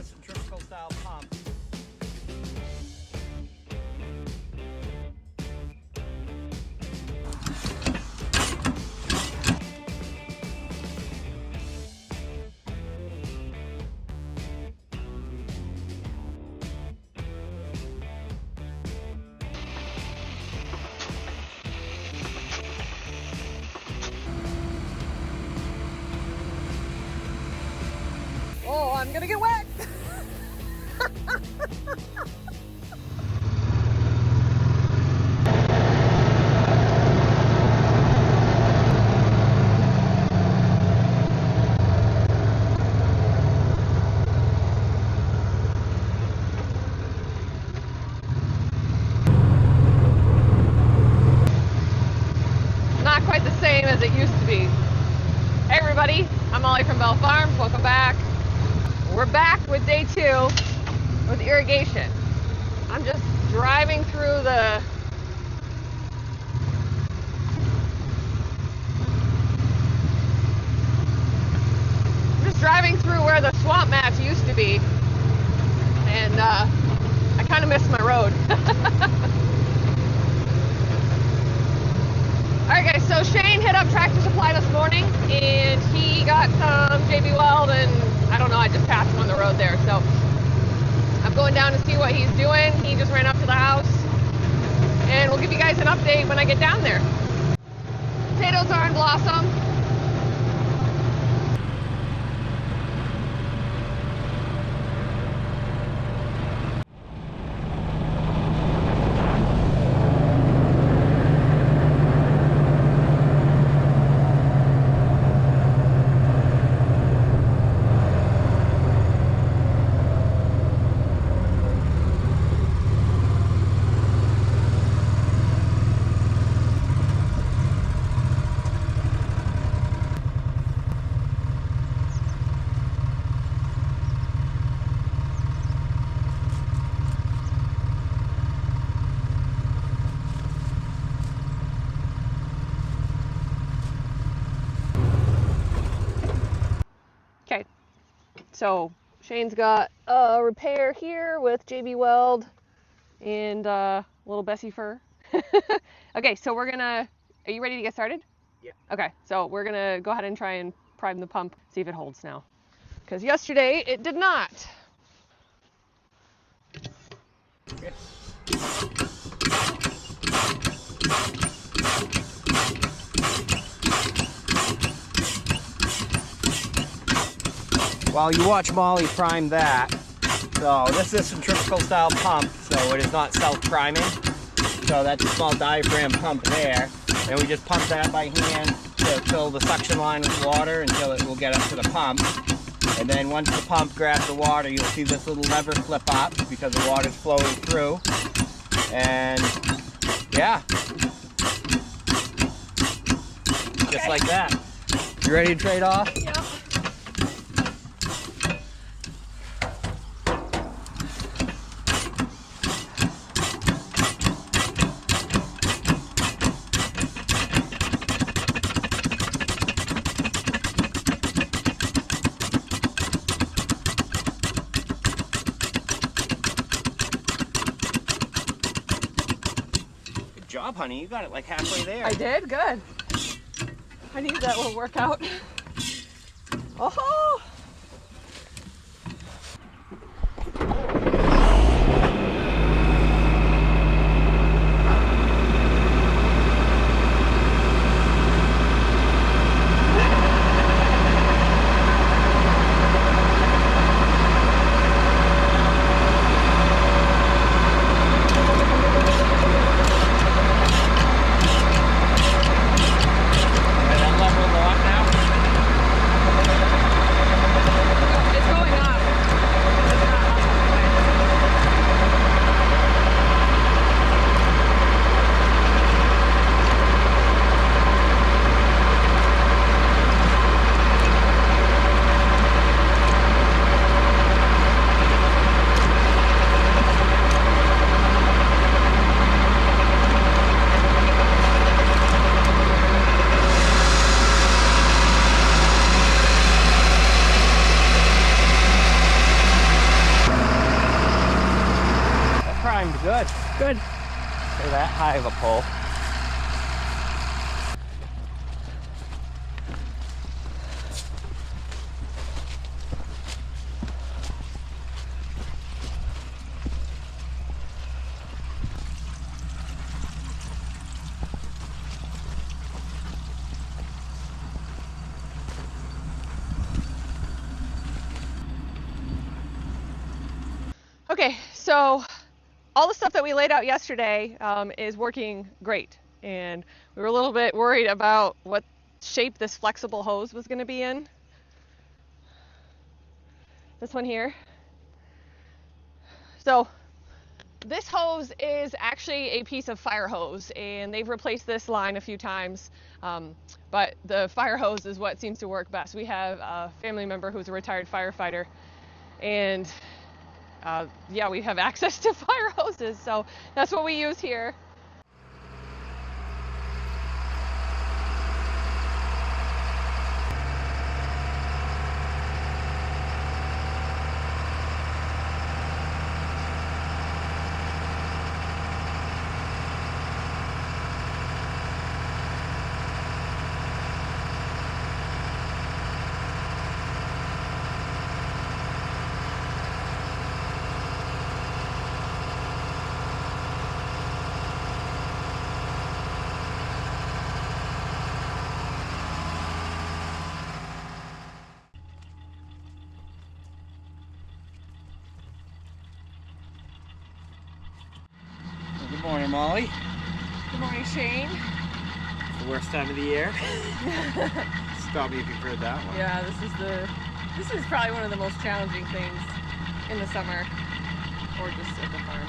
a centrifugal style pump. Oh, I'm gonna get wet. Not quite the same as it used to be. Hey everybody, I'm Molly from Bell Farms. Welcome back. We're back with day 2 with irrigation. I'm just driving through the where the swamp mats used to be, and I kind of missed my road. Alright guys, so Shane hit up Tractor Supply this morning and he got some JB Weld, and I don't know, I just passed him on the road there, so I'm going down to see what he's doing. He just ran up to the house, and we'll give you guys an update when I get down there. Potatoes are in blossom. Okay, so Shane's got a repair here with JB Weld and little Bessie fur. Okay, so are you ready to get started? Yeah. Okay, so we're gonna go ahead and try and prime the pump, see if it holds now. Because yesterday it did not. Okay. While you watch Molly prime that, so this is a centrifugal style pump, so it is not self-priming. So that's a small diaphragm pump there, and we just pump that by hand to fill the suction line with water until it will get up to the pump. And then once the pump grabs the water, you'll see this little lever flip up because the water's flowing through. And yeah, just like that. You ready to trade off? Yeah. Good job, honey. You got it like halfway there. I did? Good. I need that little workout. Oh! Good. For that high of a pull. Okay, so all the stuff that we laid out yesterday is working great, and we were a little bit worried about what shape this flexible hose was going to be in. This one here. So this hose is actually a piece of fire hose, and they've replaced this line a few times, but the fire hose is what seems to work best. We have a family member who's a retired firefighter, and yeah, we have access to fire hoses, so that's what we use here. Good morning, Molly. Good morning, Shane. The worst time of the year. Stop me if you've heard that one. Yeah, this is probably one of the most challenging things in the summer, or just at the farm.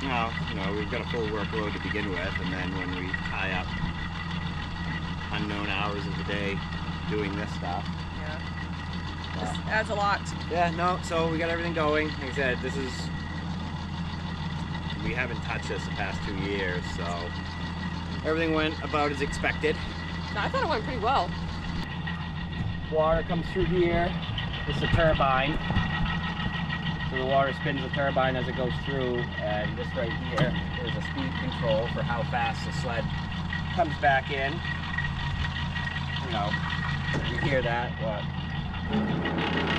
Well, you know, we've got a full workload to begin with, and then when we tie up unknown hours of the day doing this stuff. Yeah. This adds a lot. Yeah, no, so we got everything going. Like I said, we haven't touched this the past 2 years, so everything went about as expected. No, I thought it went pretty well. Water comes through here. This is a turbine. So the water spins the turbine as it goes through, and this right here is a speed control for how fast the sled comes back in. You know, you hear that, what?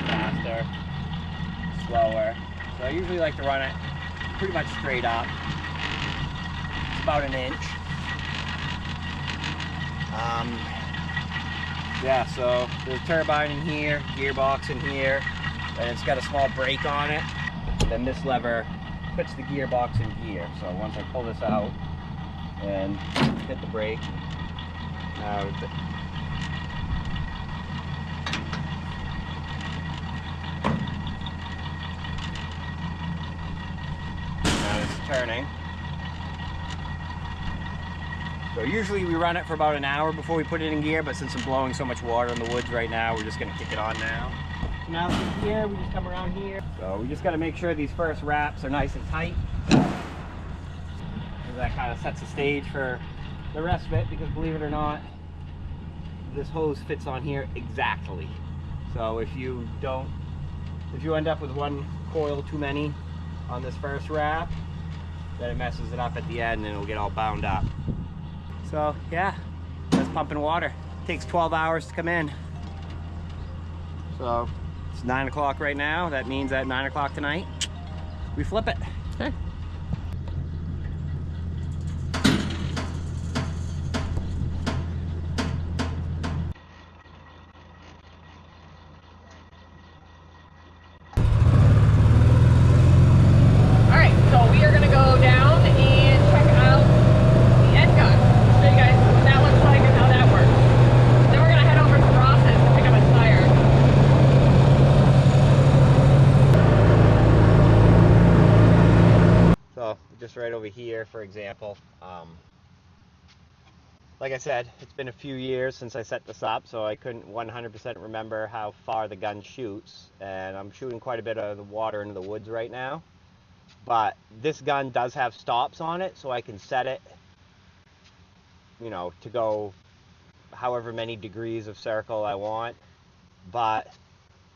Faster, slower. So I usually like to run it pretty much straight up. It's about an inch. Yeah, so there's a turbine in here, gearbox in here, and it's got a small brake on it. Then this lever puts the gearbox in gear. So once I pull this out and hit the brake, now it's turning. So usually we run it for about an hour before we put it in gear, but since I'm blowing so much water in the woods right now, we're just gonna kick it on now. So now from here, we just come around here. So we just gotta make sure these first wraps are nice and tight. That kind of sets the stage for the rest of it, because believe it or not, this hose fits on here exactly. So if you end up with one coil too many on this first wrap, then it messes it up at the end and it'll get all bound up. So yeah, that's pumping water. It takes 12 hours to come in. So it's 9 o'clock right now. That means at 9 o'clock tonight, we flip it. Okay. Just right over here, for example, like I said, it's been a few years since I set this up, so I couldn't 100% remember how far the gun shoots, and I'm shooting quite a bit of the water into the woods right now. But this gun does have stops on it, so I can set it, you know, to go however many degrees of circle I want. But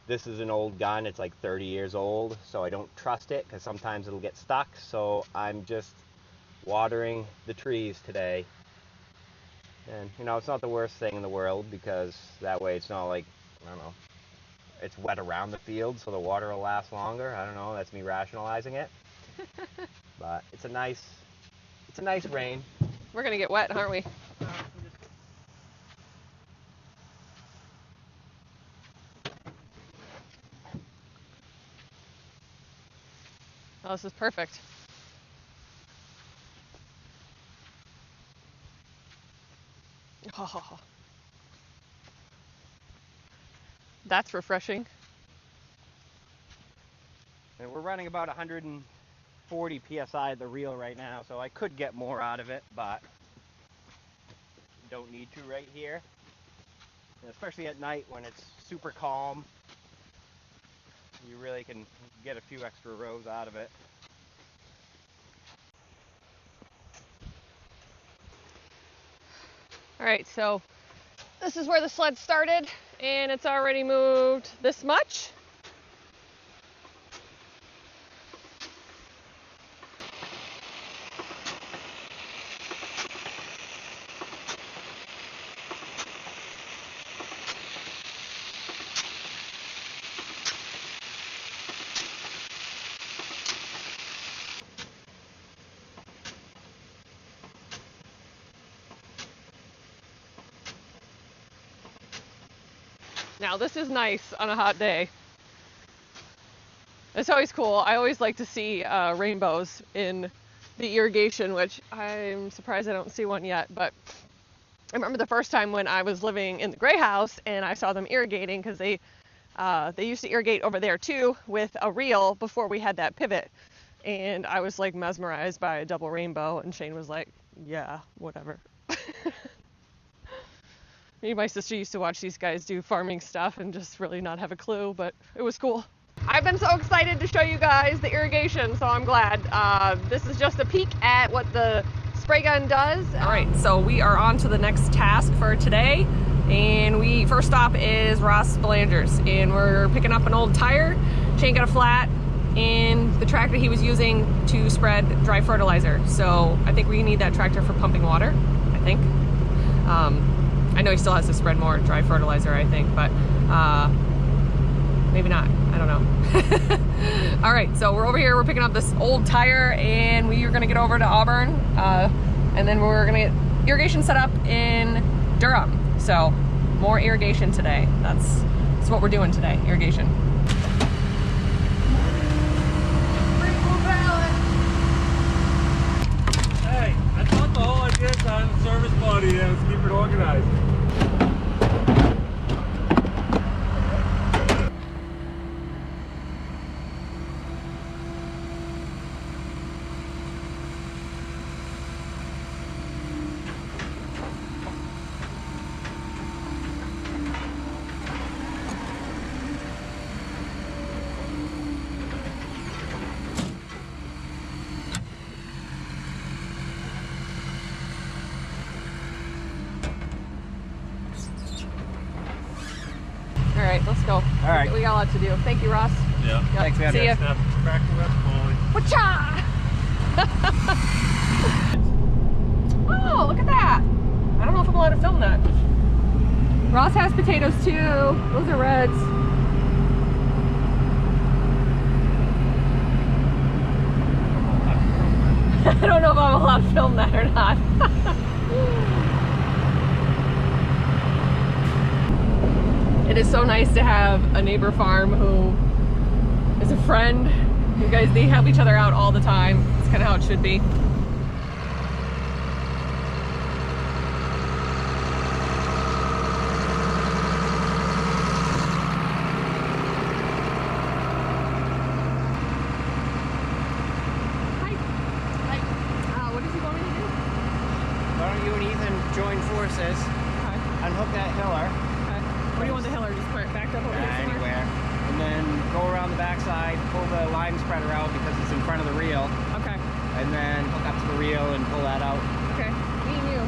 this is an old gun, it's like 30 years old, so I don't trust it because sometimes it'll get stuck. So I'm just watering the trees today. And, you know, it's not the worst thing in the world because that way it's not like, I don't know, it's wet around the field so the water will last longer. I don't know, that's me rationalizing it. But it's a nice rain. We're gonna get wet, aren't we? Oh, this is perfect. Oh, that's refreshing. And we're running about 140 psi at the reel right now, so I could get more out of it, but don't need to right here. And especially at night when it's super calm, you really can get a few extra rows out of it. All right, so this is where the sled started, and it's already moved this much. Now this is nice on a hot day. It's always cool. I always like to see rainbows in the irrigation, which I'm surprised I don't see one yet. But I remember the first time when I was living in the gray house and I saw them irrigating, because they used to irrigate over there too with a reel before we had that pivot. And I was like mesmerized by a double rainbow, and Shane was like, yeah, whatever. My sister used to watch these guys do farming stuff and just really not have a clue, but it was cool. I've been so excited to show you guys the irrigation, so I'm glad. This is just a peek at what the spray gun does. All right, so we are on to the next task for today. And first stop is Ross Belanger's, and we're picking up an old tire. Shane got a flat in the tractor he was using to spread dry fertilizer. So I think we need that tractor for pumping water, I think. I know he still has to spread more dry fertilizer, I think, but maybe not. I don't know. All right, so we're over here. We're picking up this old tire, and we are going to get over to Auburn, and then we're going to get irrigation set up in Durham. So more irrigation today. That's what we're doing today, irrigation. Hey, I thought the whole idea is on the service body was keep it organized. All right, let's go. All right. We got a lot to do. Thank you, Ross. Yeah. Yep. Thanks, man. See ya. Step, crack the whip, Molly. Whatcha? Oh, look at that. I don't know if I'm allowed to film that. Ross has potatoes too. Those are reds. I don't know if I'm allowed to film that or not. It is so nice to have a neighbor farm who is a friend. You guys, they help each other out all the time. It's kind of how it should be. Hi. Hi. What does he want me to do? Why don't you and Ethan join forces, Okay. unhook that hiller, Okay. Where do you want the hiller? Just put it backed up over here somewhere? anywhere, and then go around the backside, pull the line spreader out because it's in front of the reel, Okay. and then hook up to the reel and pull that out. Okay. Me and you.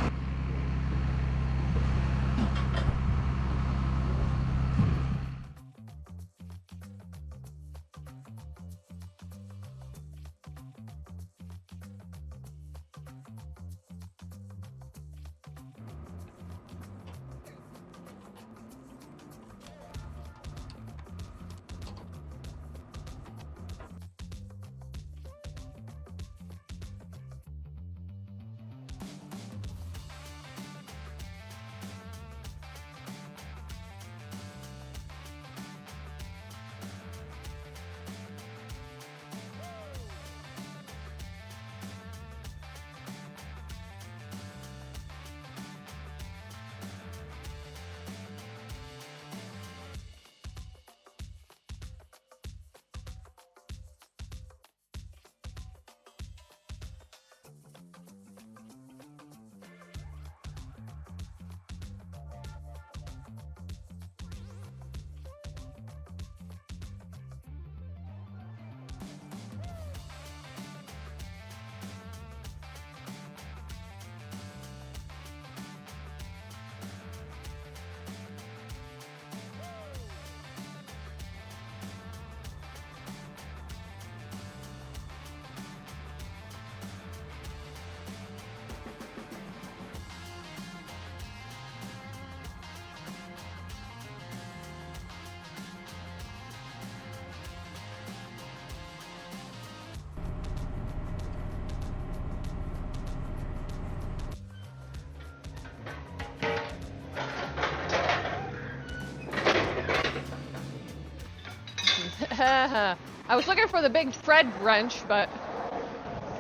I was looking for the big Fred wrench, but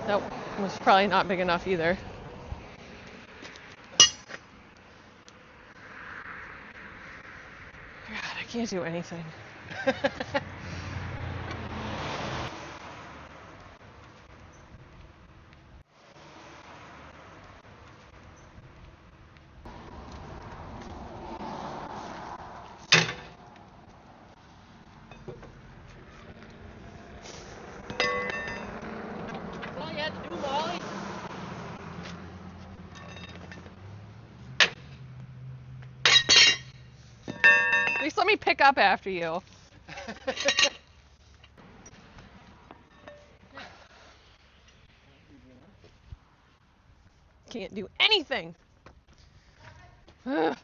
that was probably not big enough either. God, I can't do anything. At least let me pick up after you. Can't do anything. Ugh.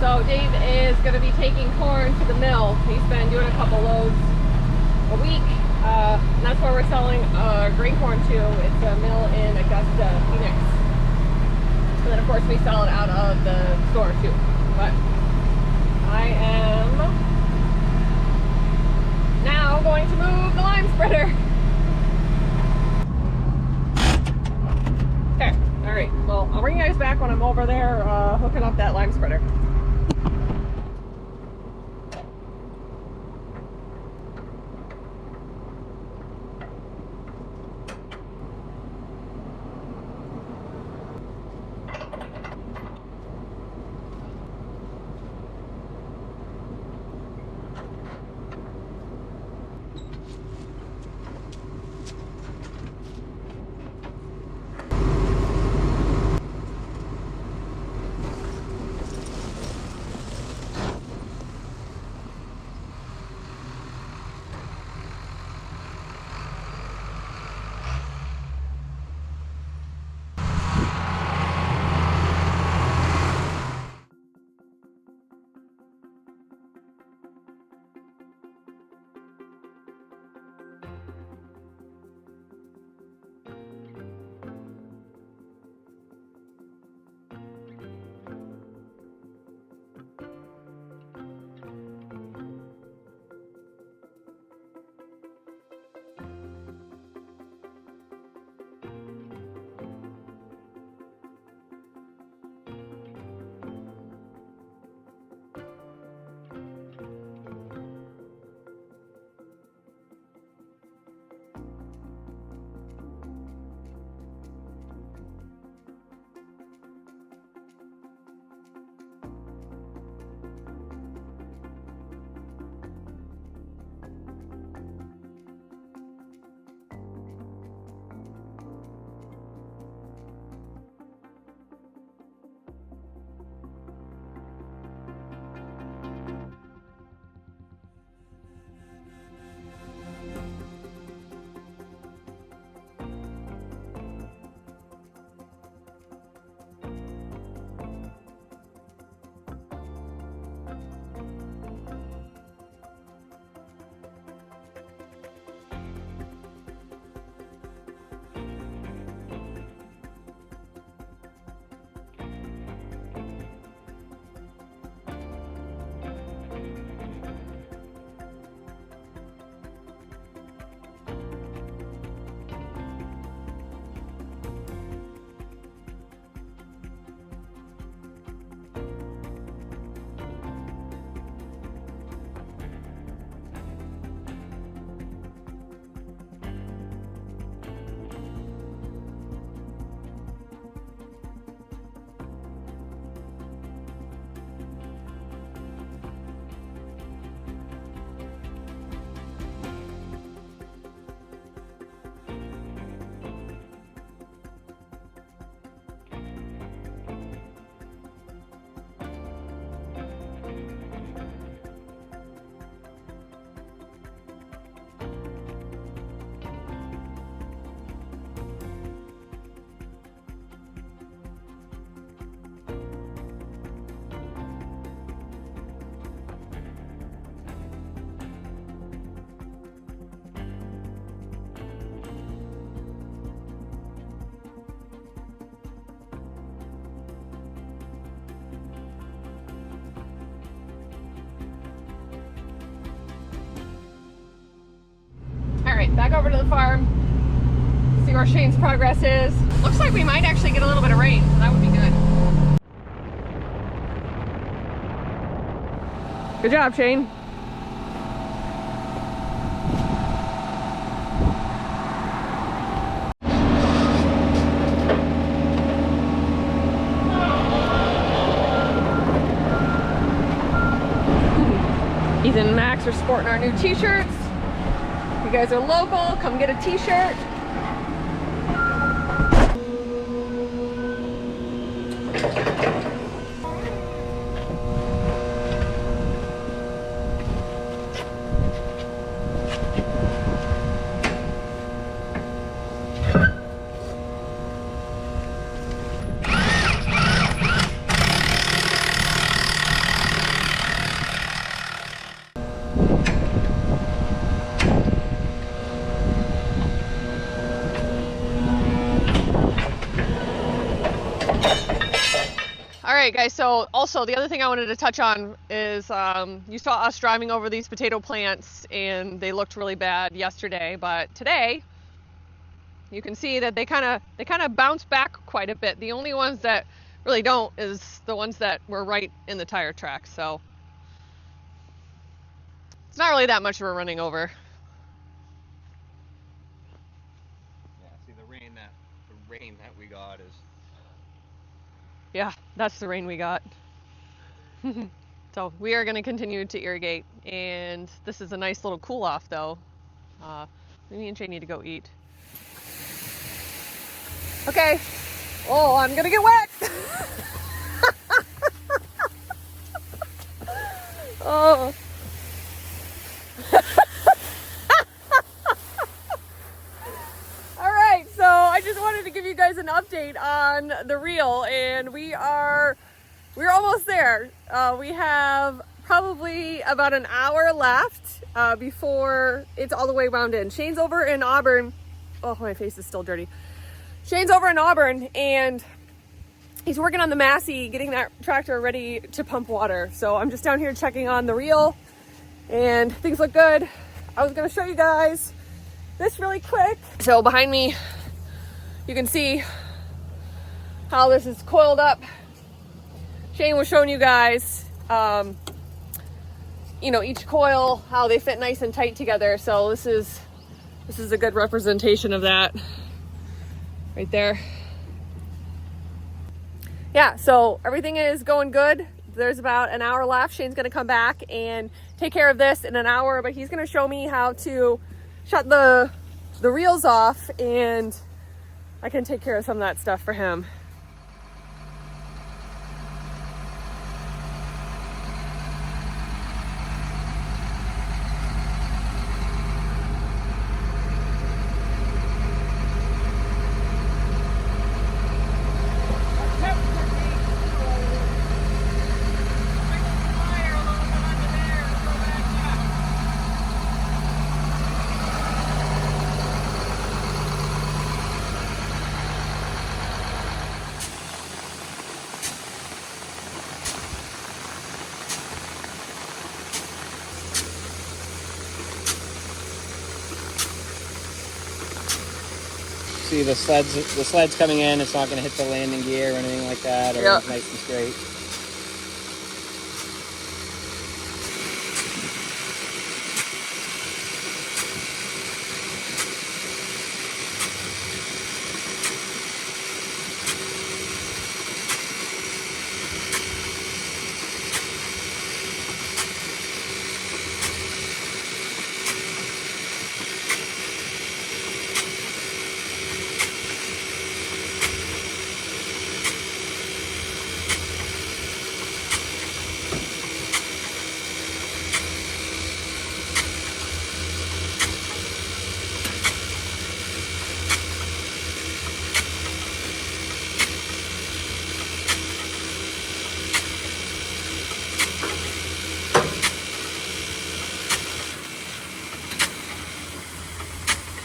So Dave is going to be taking corn to the mill. He's been doing a couple loads a week. And that's where we're selling grain corn to. It's a mill in Augusta, Phoenix. And then of course we sell it out of the store too. But I am now going to move the lime spreader. Okay, all right. Well, I'll bring you guys back when I'm over there hooking up that lime spreader. over to the farm, see where Shane's progress is. Looks like we might actually get a little bit of rain, so that would be good. Good job, Shane. Ethan and Max are sporting our new t-shirts. If you guys are local, come get a t-shirt. Alright guys, so also the other thing I wanted to touch on is you saw us driving over these potato plants and they looked really bad yesterday, but today you can see that they kind of bounce back quite a bit. The only ones that really don't is the ones that were right in the tire track, so it's not really that much of a running over. Yeah, see the rain that we got is. Yeah, that's the rain we got. So we are going to continue to irrigate, and this is a nice little cool off though. Me and Jay need to go eat. Okay. Oh, I'm going to get wet. Oh. I just wanted to give you guys an update on the reel, and we're almost there. We have probably about an hour left before it's all the way wound in. Shane's over in Auburn. Oh, my face is still dirty. Shane's over in Auburn, and he's working on the Massey, getting that tractor ready to pump water. So I'm just down here checking on the reel, and things look good. I was gonna show you guys this really quick. So behind me, you can see how this is coiled up. Shane was showing you guys, you know, each coil, how they fit nice and tight together. So this is a good representation of that right there. Yeah, so everything is going good. There's about an hour left. Shane's gonna come back and take care of this in an hour, but he's gonna show me how to shut the reels off, and I can take care of some of that stuff for him. See the sled's coming in. It's not going to hit the landing gear or anything like that. Everything's nice and straight.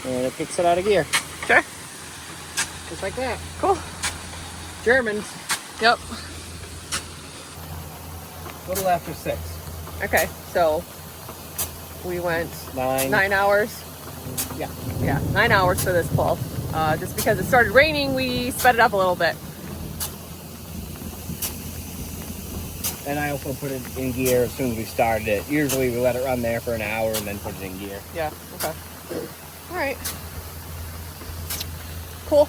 And it kicks it out of gear. Okay. Just like that. Cool. Germans. Yep. A little after 6. Okay, so we went 9. 9 hours. Yeah. Yeah, 9 hours for this pull. Just because it started raining, we sped it up a little bit. And I also put it in gear as soon as we started it. Usually we let it run there for an hour and then put it in gear. Yeah, okay. All right. Cool.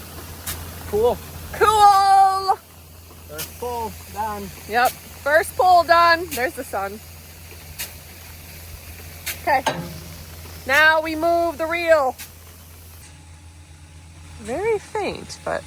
Cool. Cool! First pull, done. Yep, first pull done. There's the sun. Okay, now we move the reel. Very faint, but